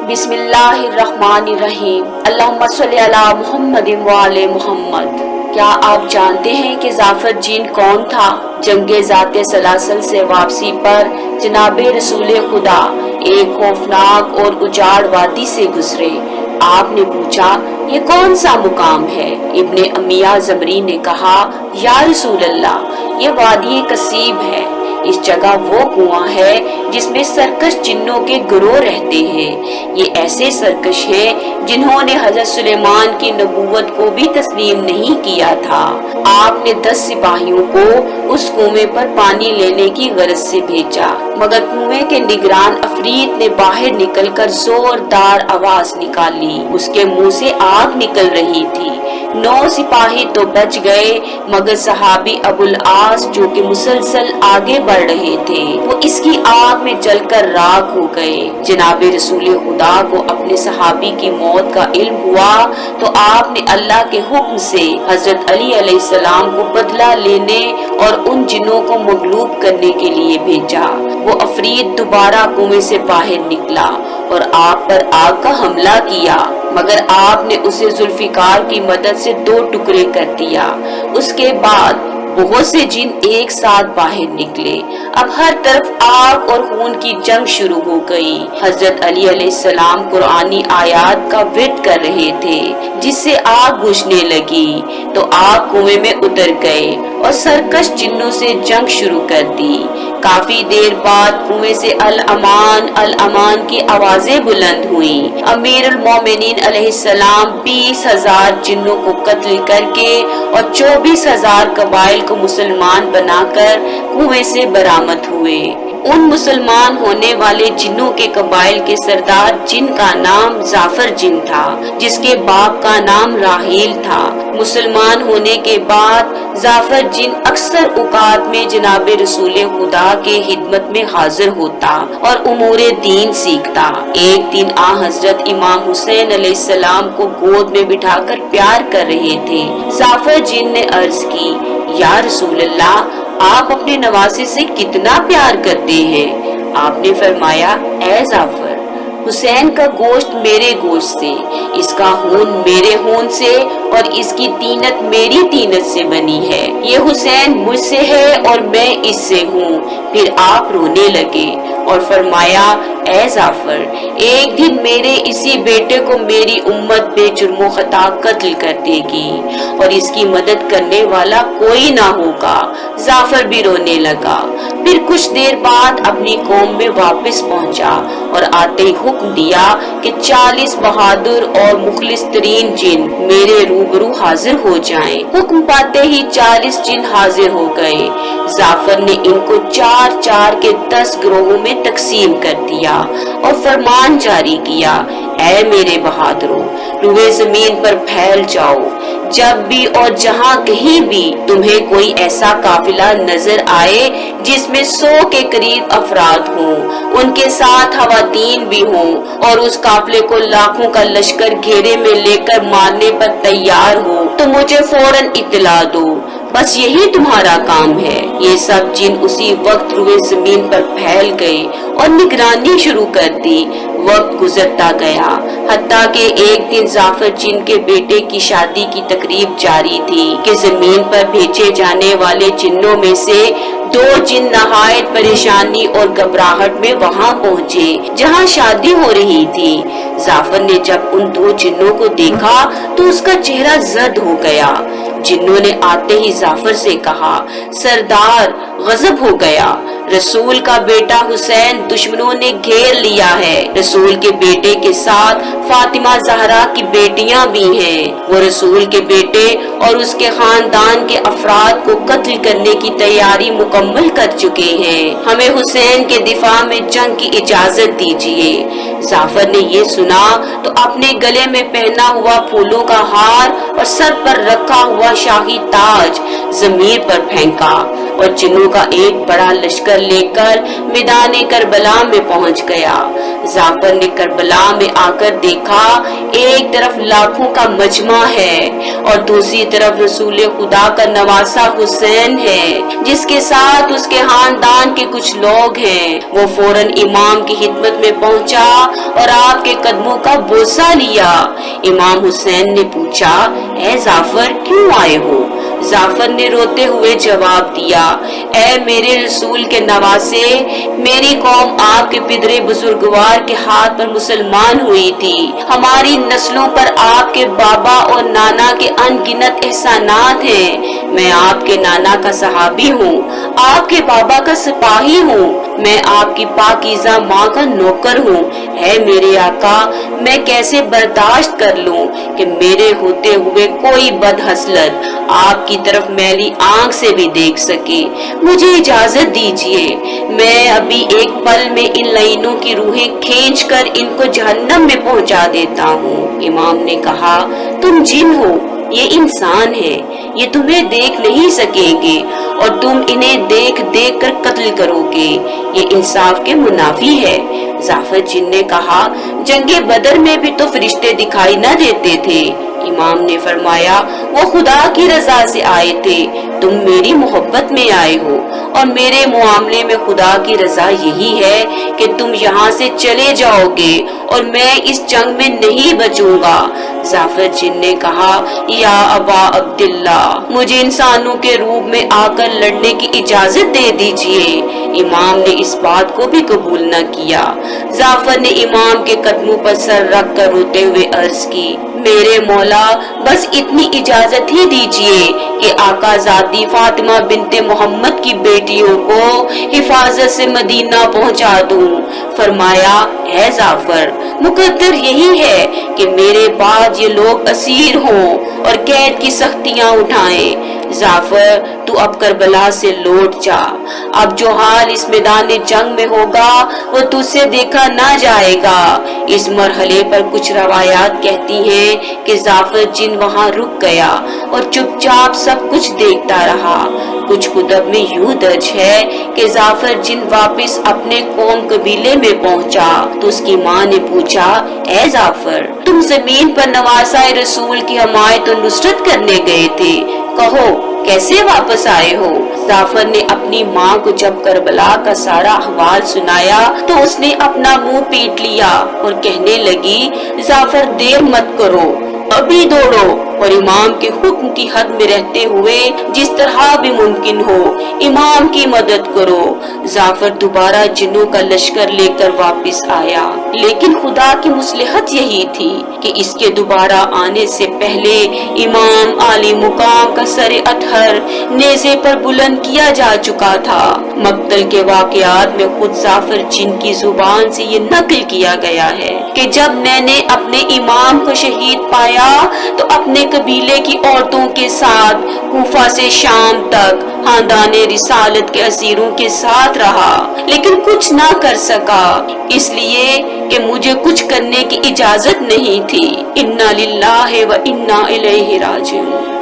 बिस्मिल्लाहिर्रहमानिर्रहीम। अल्लाहुम्मा सल्ली अला मुहम्मद व आले मुहम्मद। क्या आप जानते हैं कि जाफर जिन कौन था? जंगे ज़ाते सलासल से वापसी पर जनाबे रसूल खुदा एक खौफनाक और उजाड़ वादी से गुजरे। आपने पूछा, ये कौन सा मुकाम है? इब्ने अमिया ज़मरी ने कहा, या रसूल अल्लाह, ये वादी कसीब है। इस जगह वो कुआं है जिसमें सरकश जिन्नों के गिरोह रहते हैं। ये ऐसे सरकश हैं जिन्होंने हजरत सुलेमान की नबूवत को भी तस्लीम नहीं किया था। आपने 10 सिपाहियों को उस कुएं पर पानी लेने की गरज से भेजा, मगर कुएं के निगरान अफरीत ने बाहर निकलकर जोरदार आवाज निकाली। उसके मुंह से आग निकल रही थी। 9 सिपाही तो बच गए, मगर सहाबी अबुल आस जो कि मुसलसल आगे बढ़ रहे थे, वो इसकी आग में जलकर राख हो गए। जनाबे रसूल खुदा को अपने सहाबी की मौत का इल्म हुआ तो आपने अल्लाह के हुक्म से हजरत अली अलैहिस्सलाम को बदला लेने और उन जिन्नों को मगलूब करने के लिए भेजा। वो अफरीद दोबारा कुएं से बाहर निकला और आप पर आग का हमला किया, मगर आपने उसे जुल्फिकार की मदद से 2 टुकड़े कर दिया। उसके बाद बहुत से जिन एक साथ बाहर निकले। अब हर तरफ आग और खून की जंग शुरू हो गई। हजरत अली अलैहिस्सलाम कुरानी आयात का विर्द कर रहे थे, जिससे आग बुझने लगी तो आप कुएं में उतर गए और सरकश जिन्नों से जंग शुरू कर दी। काफी देर बाद कुएं से अल अमान की आवाजें बुलंद हुई। अमीरुल मोमिनीन अलैहिस्सलाम 20,000 जिन्नों को कत्ल करके और 24,000 कबाइल को मुसलमान बनाकर कुएं से बरामद हुए। उन मुसलमान होने वाले जिन्नों के कबाइल के सरदार जिनका नाम जाफर जिन था, जिसके बाप का नाम राहील था। मुसलमान होने के बाद जाफर जिन अक्सर औकात में जनाबे रसूल खुदा के खिदमत में हाजिर होता और उमूरे दीन सीखता। एक दिन आ हजरत इमाम हुसैन अलैहिस्सलाम को गोद में बिठाकर प्यार कर रहे थे। जाफर जिन ने अर्ज की, या रसूल अल्लाह, आप अपने नवासे से कितना प्यार करते हैं? आपने फरमाया, ए जाफर, हुसैन का गोश्त मेरे गोश्त से, इसका खून मेरे खून से और इसकी तीनत मेरी तीनत से बनी है। ये हुसैन मुझसे है और मैं इससे हूँ। फिर आप रोने लगे और फरमाया, ए जाफर, एक दिन मेरे इसी बेटे को मेरी उम्मत बेजुर्मो खता कत्ल कर देगी और इसकी मदद करने वाला कोई ना होगा। जाफर भी रोने लगा। फिर कुछ देर बाद अपनी कौम में वापस पहुंचा और आते ही हुक्म दिया कि 40 बहादुर और मुखलिस तरीन जिन मेरे रूबरू हाजिर हो जाएं। हुक्म पाते ही 40 जिन हाजिर हो गए। जाफर ने इनको 4-4 के 10 गिरोहों में तकसीम कर दिया और फरमान जारी किया, ऐ मेरे बहादुरों, रुए जमीन पर फैल जाओ। जब भी और जहाँ कहीं भी तुम्हें कोई ऐसा काफिला नजर आए जिसमें 100 के करीब अफराद हों, उनके साथ खवातीन भी हों और उस काफिले को लाखों का लश्कर घेरे में लेकर मारने पर तैयार हो, तो मुझे फौरन इत्तला दो। बस यही तुम्हारा काम है। ये सब जिन उसी वक्त रुए जमीन पर फैल गए और निगरानी शुरू कर दी। वक्त गुजरता गया, हत्ता के एक दिन जाफर जिन के बेटे की शादी की तकरीब जारी थी कि जमीन पर भेजे जाने वाले जिन्नों में से 2 जिन नहायत परेशानी और घबराहट में वहां पहुँचे जहां शादी हो रही थी। जाफर ने जब उन 2 जिन्नों को देखा तो उसका चेहरा जर्द हो गया। जिन्नों ने आते ही जाफर से कहा, सरदार, गजब हो गया, रसूल का बेटा हुसैन दुश्मनों ने घेर लिया है। रसूल के बेटे के साथ फातिमा जहरा की बेटियां भी हैं। वो रसूल के बेटे और उसके खानदान के अफराद को कत्ल करने की तैयारी मुकम्मल कर चुके हैं। हमें हुसैन के दिफा में जंग की इजाजत दीजिए। जाफर ने ये सुना तो अपने गले में पहना हुआ फूलों का हार और सर पर रखा हुआ शाही ताज जमीन पर फेंका और जिन्नों का एक बड़ा लश्कर लेकर मैदान करबला में पहुंच गया। जाफर ने करबला में आकर देखा, एक तरफ लाखों का मजमा है और दूसरी तरफ रसूल खुदा का नवासा हुसैन है, जिसके साथ उसके खानदान के कुछ लोग हैं। वो फौरन इमाम की खिदमत में पहुंचा और आपके कदमों का बोसा लिया। इमाम हुसैन ने पूछा, ऐ जाफर क्यों आए हो? जाफर ने रोते हुए जवाब दिया, ऐ मेरे रसूल के नवासे, मेरी कौम आपके पिदरे बुजुर्गवार के हाथ पर मुसलमान हुई थी। हमारी नस्लों पर आपके बाबा और नाना के अनगिनत एहसानात हैं। मैं आपके नाना का सहाबी हूँ, आपके बाबा का सिपाही हूँ, मैं आपकी पाकीज़ा माँ का नौकर हूँ। ऐ मेरे आका, मैं कैसे बर्दाश्त कर लूँ कि मेरे होते हुए कोई बदहसलत आपकी तरफ मैली आंख से भी देख सके। मुझे इजाजत दीजिए, मैं अभी एक पल में इन लईनों की रूहें खींचकर इनको जहन्नम में पहुंचा देता हूँ। इमाम ने कहा, तुम जिन हो, ये इंसान है, ये तुम्हें देख नहीं सकेंगे और तुम इन्हें देख देख कर कत्ल करोगे, ये इंसाफ के मुनाफी है। जाफर जिन ने कहा, जंगे बदर में भी तो फरिश्ते दिखाई न देते थे। इमाम ने फरमाया, वो खुदा की रजा से आए थे, तुम मेरी मोहब्बत में आए हो और मेरे मुआमले में खुदा की रजा यही है कि तुम यहाँ से चले जाओगे और मैं इस जंग में नहीं बचूंगा। जाफर जिन ने कहा, या अबा अब्दुल्ला, मुझे इंसानों के रूप में आकर लड़ने की इजाजत दे दीजिए। इमाम ने इस बात को भी कबूल न किया। जाफर ने इमाम के कदमों पर सर रख कर रोते हुए अर्ज की, मेरे मौला, बस इतनी इजाजत ही दीजिए कि आकाजादी फातिमा बिनते मोहम्मद की बेटियों को हिफाजत से मदीना पहुंचा दूं। फरमाया, है जाफर, मुकद्दर यही है कि मेरे बाद ये लोग असीर हों और कैद की सख्तियां उठाएं। जाफर, तू अब करबला से लौट जा। अब जो हाल इस मैदान जंग में होगा वो तुझसे देखा ना जाएगा। इस मरहले पर कुछ रवायात कहती हैं कि जाफर जिन वहां रुक गया और चुपचाप सब कुछ देखता रहा। कुछ कुतब में यूं दर्ज है कि जाफर जिन वापस अपने कौम कबीले में पहुंचा तो उसकी माँ ने पूछा, ऐ जाफर, तुम जमीन पर नवासाए रसूल की हमायत और नुसरत करने गए थे, कहो कैसे वापस आए हो? जाफर ने अपनी माँ को जब करबला का सारा अहवाल सुनाया तो उसने अपना मुंह पीट लिया और कहने लगी, जाफर देर मत करो, अभी दौड़ो और इमाम के हुक्म की हद में रहते हुए जिस तरह भी मुमकिन हो इमाम की मदद करो। जाफर दोबारा जिन्नों का लश्कर लेकर वापस आया, लेकिन खुदा की मुसलहत यही थी कि इसके दोबारा आने से पहले इमाम आली मुकाम का सरे अतहर नेज़े पर बुलंद किया जा चुका था। मक्तल के वाकयात में खुद जाफर जिन की जुबान से ये नकल किया गया है कि जब मैंने अपने इमाम को शहीद पाया तो अपने कबीले की औरतों के साथ कूफा से शाम तक खानदाने रिसालत के असीरों के साथ रहा, लेकिन कुछ ना कर सका, इसलिए कि मुझे कुछ करने की इजाजत नहीं थी। इन्ना लिल्लाहि व इन्ना इलैहि राजिऊन।